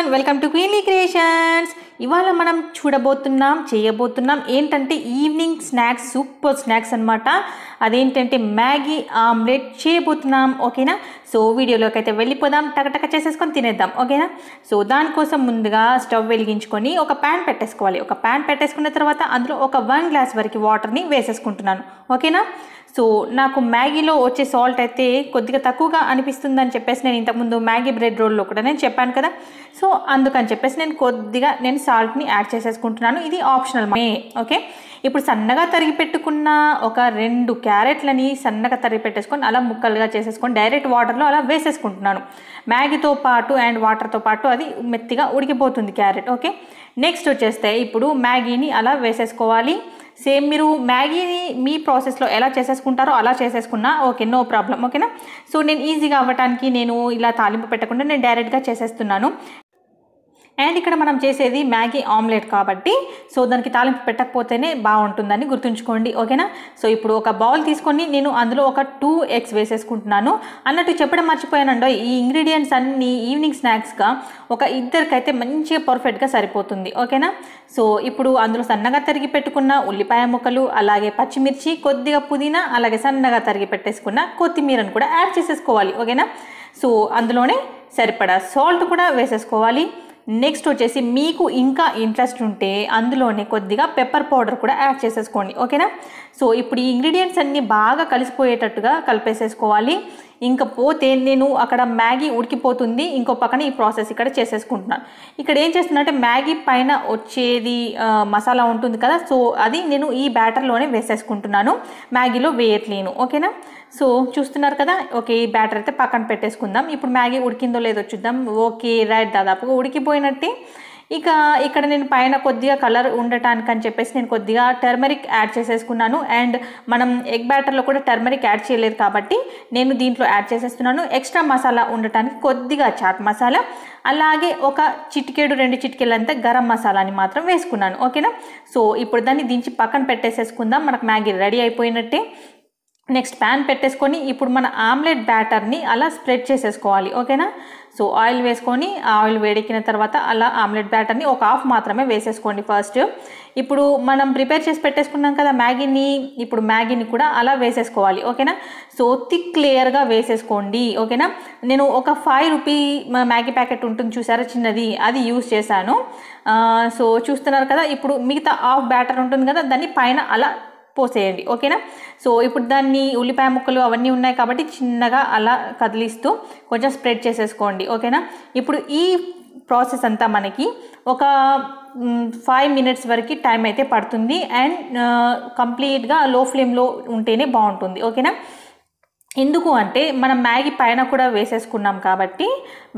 Everyone, welcome to Queenly creations. ఇవాళ మనం చేయబోతున్నాం ఏంటంటే ఈవినింగ్ స్నాక్స్, సూపర్ స్నాక్స్ అనమాట. అదేంటంటే మ్యాగీ ఆమ్లెట్ చేయబోతున్నాం. ఓకేనా? సో వీడియోలోకి అయితే వెళ్ళిపోదాం, టకటక చేసేసుకొని తినేద్దాం. ఓకేనా? సో దానికోసం ముందుగా స్టవ్ వెలిగించుకొని ఒక ప్యాన్ పెట్టేసుకోవాలి. ఒక ప్యాన్ పెట్టేసుకున్న తర్వాత అందులో ఒక 1 గ్లాస్ వరకు వాటర్ని వేసేసుకుంటున్నాను. ఓకేనా? సో నాకు మ్యాగీలో వచ్చే సాల్ట్ అయితే కొద్దిగా తక్కువగా అనిపిస్తుందని చెప్పేసి నేను ఇంతకుముందు మ్యాగీ బ్రెడ్ రోల్లో కూడా నేను చెప్పాను కదా. సో అందుకని చెప్పేసి నేను సాల్ట్ని యాడ్ చేసేసుకుంటున్నాను. ఇది ఆప్షనల్. ఓకే, ఇప్పుడు సన్నగా తరిగి పెట్టుకున్న ఒక 2 క్యారెట్లని సన్నగా తరిగి పెట్టేసుకొని అలా ముక్కలుగా చేసేసుకొని డైరెక్ట్ వాటర్లో అలా వేసేసుకుంటున్నాను. మ్యాగీతో పాటు అండ్ వాటర్తో పాటు అది మెత్తిగా ఉడికిపోతుంది క్యారెట్. ఓకే, నెక్స్ట్ వచ్చేస్తే ఇప్పుడు మ్యాగీని అలా వేసేసుకోవాలి. సేమ్ మీరు మ్యాగీని మీ ప్రాసెస్లో ఎలా చేసేసుకుంటారో అలా చేసేసుకున్నా ఓకే, నో ప్రాబ్లం. ఓకేనా? సో నేను ఈజీగా అవ్వటానికి నేను ఇలా తాలింపు పెట్టకుండా నేను డైరెక్ట్గా చేసేస్తున్నాను. అండ్ ఇక్కడ మనం చేసేది మ్యాగీ ఆమ్లెట్ కాబట్టి సో దానికి తాలింపు పెట్టకపోతేనే బాగుంటుందని గుర్తుంచుకోండి. ఓకేనా? సో ఇప్పుడు ఒక బౌల్ తీసుకొని నేను అందులో ఒక 2 ఎగ్స్ వేసేసుకుంటున్నాను. అన్నట్టు చెప్పడం మర్చిపోయానండో, ఈ ఇంగ్రీడియంట్స్ అన్నీ ఈవినింగ్ స్నాక్స్గా ఒక ఇద్దరికైతే మంచిగా పర్ఫెక్ట్గా సరిపోతుంది. ఓకేనా? సో ఇప్పుడు అందులో సన్నగా తరిగి పెట్టుకున్న ఉల్లిపాయ ముక్కలు, అలాగే పచ్చిమిర్చి, కొద్దిగా పుదీనా, అలాగే సన్నగా తరిగి పెట్టేసుకున్న కొత్తిమీరను కూడా యాడ్ చేసేసుకోవాలి. ఓకేనా? సో అందులోనే సరిపడా సాల్ట్ కూడా వేసేసుకోవాలి. నెక్స్ట్ వచ్చేసి మీకు ఇంకా ఇంట్రెస్ట్ ఉంటే అందులోనే కొద్దిగా పెప్పర్ పౌడర్ కూడా యాడ్ చేసేసుకోండి. ఓకేనా? సో ఇప్పుడు ఈ ఇంగ్రీడియంట్స్ అన్నీ బాగా కలిసిపోయేటట్టుగా కలిపేసేసుకోవాలి. ఇంకా పోతే నేను అక్కడ మ్యాగీ ఉడికిపోతుంది, ఇంకో పక్కన ఈ ప్రాసెస్ ఇక్కడ చేసేసుకుంటున్నాను. ఇక్కడ ఏం చేస్తున్నా మ్యాగీ పైన వచ్చేది మసాలా ఉంటుంది కదా, సో అది నేను ఈ బ్యాటర్లోనే వేసేసుకుంటున్నాను, మ్యాగీలో వేయట్లేను. ఓకేనా? సో చూస్తున్నారు కదా. ఓకే, ఈ బ్యాటర్ అయితే పక్కన పెట్టేసుకుందాం. ఇప్పుడు మ్యాగీ ఉడికిందో లేదో చూద్దాం. ఓకే, రైట్, దాదాపుగా ఉడికిపోయినట్టే. ఇక ఇక్కడ నేను పైన కొద్దిగా కలర్ ఉండటానికి అని చెప్పేసి నేను కొద్దిగా టర్మరిక్ యాడ్ చేసేసుకున్నాను. అండ్ మనం ఎగ్ బ్యాటర్లో కూడా టర్మరిక్ యాడ్ చేయలేదు కాబట్టి నేను దీంట్లో యాడ్ చేసేస్తున్నాను. ఎక్స్ట్రా మసాలా ఉండటానికి కొద్దిగా చాట్ మసాలా, అలాగే ఒక చిటికెడు 2 చిటికెళ్ళంతా గరం మసాలాని మాత్రం వేసుకున్నాను. ఓకేనా? సో ఇప్పుడు దాన్ని దించి పక్కన పెట్టేసేసుకుందాం. మనకు మ్యాగీ రెడీ అయిపోయినట్టే. నెక్స్ట్ ప్యాన్ పెట్టేసుకొని ఇప్పుడు మన ఆమ్లెట్ బ్యాటర్ని అలా స్ప్రెడ్ చేసేసుకోవాలి. ఓకేనా? సో ఆయిల్ వేసుకొని ఆయిల్ వేడెక్కిన తర్వాత అలా ఆమ్లెట్ బ్యాటర్ని ఒక హాఫ్ మాత్రమే వేసేసుకోండి ఫస్ట్. ఇప్పుడు మనం ప్రిపేర్ చేసి పెట్టేసుకున్నాం కదా మ్యాగీని, ఇప్పుడు మ్యాగీని కూడా అలా వేసేసుకోవాలి. ఓకేనా? సో థిక్ లేయర్గా వేసేసుకోండి. ఓకేనా? నేను ఒక 5 రూపీ మ్యాగీ ప్యాకెట్ ఉంటుంది చూసారా, చిన్నది, అది యూస్ చేశాను. సో చూస్తున్నారు కదా. ఇప్పుడు మిగతా హాఫ్ బ్యాటర్ ఉంటుంది కదా, దాన్ని పైన అలా పోసేయండి. ఓకేనా? సో ఇప్పుడు దాన్ని ఉల్లిపాయ ముక్కలు అవన్నీ ఉన్నాయి కాబట్టి చిన్నగా అలా కదిలిస్తూ కొంచెం స్ప్రెడ్ చేసేసుకోండి. ఓకేనా? ఇప్పుడు ఈ ప్రాసెస్ అంతా మనకి ఒక 5 మినిట్స్ వరకు టైం అయితే పడుతుంది. అండ్ కంప్లీట్గా లో ఫ్లేమ్లో ఉంటేనే బాగుంటుంది. ఓకేనా? ఎందుకు అంటే మనం మ్యాగీ పైన కూడా వేసేసుకున్నాం కాబట్టి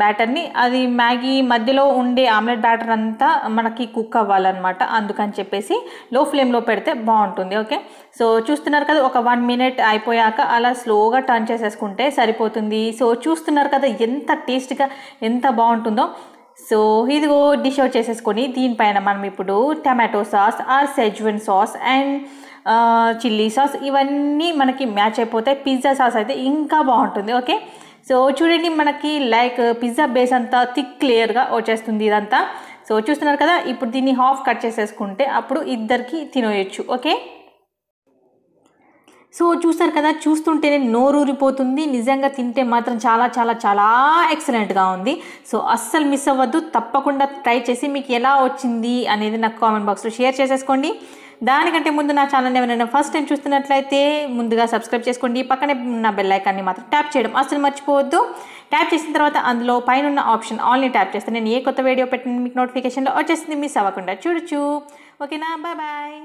బ్యాటర్ని, అది మ్యాగీ మధ్యలో ఉండే ఆమ్లెట్ బ్యాటర్ అంతా మనకి కుక్ అవ్వాలన్నమాట. అందుకని చెప్పేసి లో ఫ్లేమ్లో పెడితే బాగుంటుంది. ఓకే, సో చూస్తున్నారు కదా, ఒక 1 మినిట్ అయిపోయాక అలా స్లోగా టర్న్ చేసేసుకుంటే సరిపోతుంది. సో చూస్తున్నారు కదా ఎంత టేస్ట్గా, ఎంత బాగుంటుందో. సో ఇదిగో డిష్ అవుట్ చేసేసుకొని దీనిపైన మనం ఇప్పుడు tomato sauce or schezwan sauce and chilli sauce ఇవన్నీ మనకి మ్యాచ్ అయిపోతాయి. పిజ్జా సాస్ అయితే ఇంకా బాగుంటుంది. ఓకే, సో చూడండి మనకి లైక్ పిజ్జా బేస్ అంతా థిక్ లేయర్గా వచ్చేస్తుంది ఇదంతా. సో చూస్తున్నారు కదా. ఇప్పుడు దీన్ని హాఫ్ కట్ చేసేసుకుంటే అప్పుడు ఇద్దరికి తినేయచ్చు. ఓకే, సో చూస్తారు కదా, చూస్తుంటేనే నోరూరిపోతుంది. నిజంగా తింటే మాత్రం చాలా చాలా చాలా ఎక్సలెంట్గా ఉంది. సో అస్సలు మిస్ అవ్వద్దు, తప్పకుండా ట్రై చేసి మీకు ఎలా వచ్చింది అనేది నాకు కామెంట్ బాక్స్లో షేర్ చేసేసుకోండి. దానికంటే ముందు నా ఛానల్ని ఎవరైనా ఫస్ట్ టైం చూస్తున్నట్లయితే ముందుగా సబ్స్క్రైబ్ చేసుకోండి. పక్కనే ఉన్న బెల్ ఐకాన్ని మాత్రం ట్యాప్ చేయడం అస్సలు మర్చిపోవద్దు. ట్యాప్ చేసిన తర్వాత అందులో పైన ఉన్న ఆప్షన్ ఆల్ని ట్యాప్ చేస్తే నేను ఏ కొత్త వీడియో పెట్టిన మీకు నోటిఫికేషన్లో వచ్చేసింది, మిస్ అవ్వకుండా చూడొచ్చు. ఓకేనా? Bye bye.